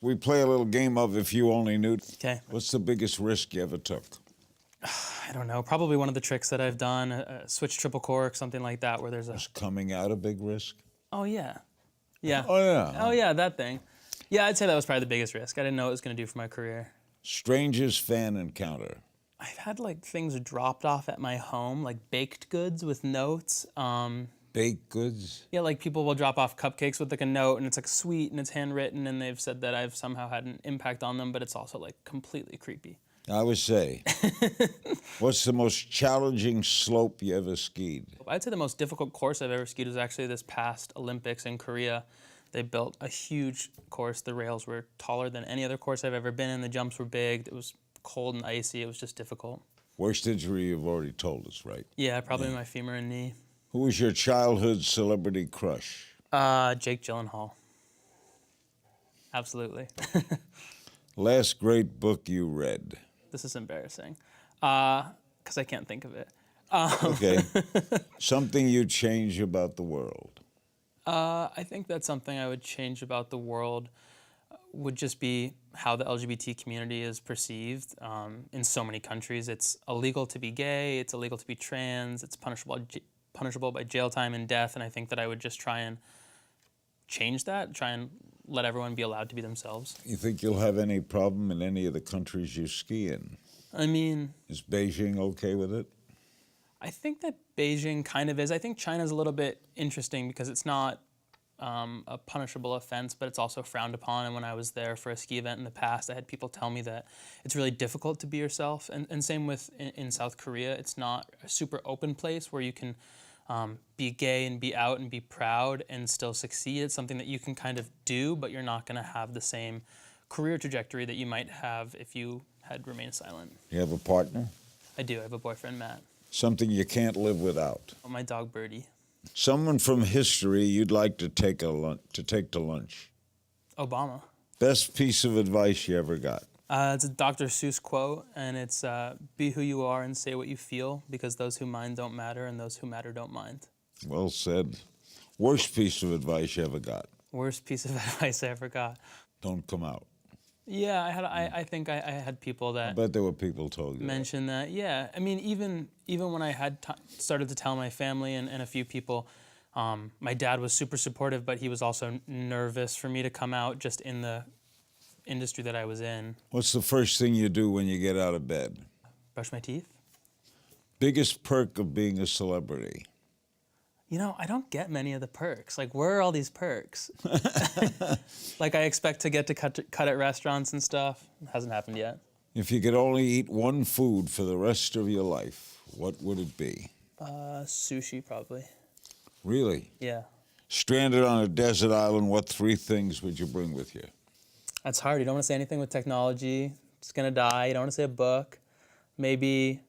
We play a little game of If You Only Knew. Okay. What's the biggest risk you ever took? I don't know. Probably one of the tricks that I've done, switch triple cork, something like that, where there's a... Was coming out a big risk? Oh, yeah. Yeah. Oh, yeah. Oh, yeah, that thing. Yeah, I'd say that was probably the biggest risk. I didn't know what it was going to do for my career. Strangest fan encounter? I've had, like, things dropped off at my home, like baked goods with notes. Baked goods? Yeah, like people will drop off cupcakes with like a note and it's like sweet and it's handwritten and they've said that I've somehow had an impact on them, but it's also like completely creepy. I would say. What's the most challenging slope you ever skied? I'd say the most difficult course I've ever skied was actually this past Olympics in Korea. They built a huge course. The rails were taller than any other course I've ever been in. The jumps were big. It was cold and icy. It was just difficult. Worst injury you've already told us, right? Yeah, probably my femur and knee. Who was your childhood celebrity crush? Jake Gyllenhaal. Absolutely. Last great book you read? This is embarrassing, because I can't think of it. Okay. Something you'd change about the world? I think that something I would change about the world would just be how the LGBT community is perceived. In so many countries, it's illegal to be gay, it's illegal to be trans, it's punishable by jail time and death, and I think that I would just try and change that, try and let everyone be allowed to be themselves. You think you'll have any problem in any of the countries you ski in? I mean... Is Beijing okay with it? I think that Beijing kind of is. I think China's a little bit interesting because it's not a punishable offense, but it's also frowned upon. And when I was there for a ski event in the past, I had people tell me that it's really difficult to be yourself. And same with in South Korea, it's not a super open place where you can be gay and be out and be proud and still succeed. It's something that you can kind of do, but you're not going to have the same career trajectory that you might have if you had remained silent. You have a partner? I do. I have a boyfriend, Matt. Something you can't live without? Oh, my dog, Birdie. Someone from history you'd like to take to lunch? Obama. Best piece of advice you ever got? It's a Dr. Seuss quote, and it's, be who you are and say what you feel, because those who mind don't matter, and those who matter don't mind. Well said. Worst piece of advice you ever got? Worst piece of advice I ever got? Don't come out. Yeah, I think I had people that... I bet there were people told you mentioned that. Yeah, I mean, even when I had started to tell my family and a few people, my dad was super supportive, but he was also nervous for me to come out just in the industry that I was in. What's the first thing you do when you get out of bed? Brush my teeth. Biggest perk of being a celebrity? You know, I don't get many of the perks. Like, where are all these perks? Like, I expect to get to cut at restaurants and stuff. It hasn't happened yet. If you could only eat one food for the rest of your life, what would it be? Sushi, probably. Really? Yeah. Stranded on a desert island, what 3 things would you bring with you? That's hard. You don't want to say anything with technology. It's going to die. You don't want to say a book. Maybe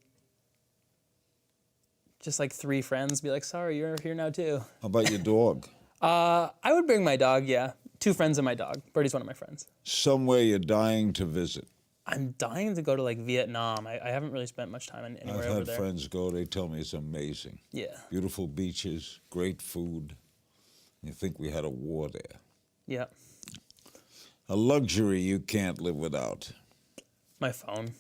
just like 3 friends, be like, sorry, you're here now too. How about your dog? I would bring my dog, yeah. 2 friends and my dog. Birdie's one of my friends. Somewhere you're dying to visit? I'm dying to go to like Vietnam. I haven't really spent much time anywhere over there. I've had friends go, they tell me it's amazing. Yeah. Beautiful beaches, great food. You think we had a war there. Yeah. A luxury you can't live without? My phone.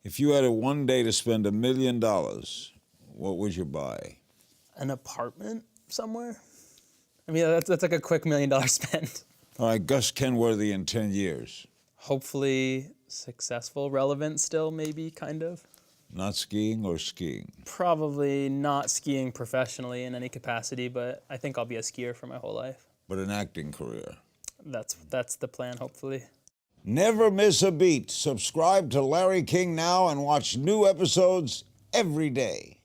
If you had one day to spend $1 million, what would you buy? An apartment somewhere? I mean, that's like a quick $1 million spend. All right, Gus Kenworthy in 10 years. Hopefully successful, relevant still, maybe, kind of. Not skiing or skiing? Probably not skiing professionally in any capacity, but I think I'll be a skier for my whole life. But an acting career? That's the plan, hopefully. Never miss a beat. Subscribe to Larry King Now and watch new episodes every day.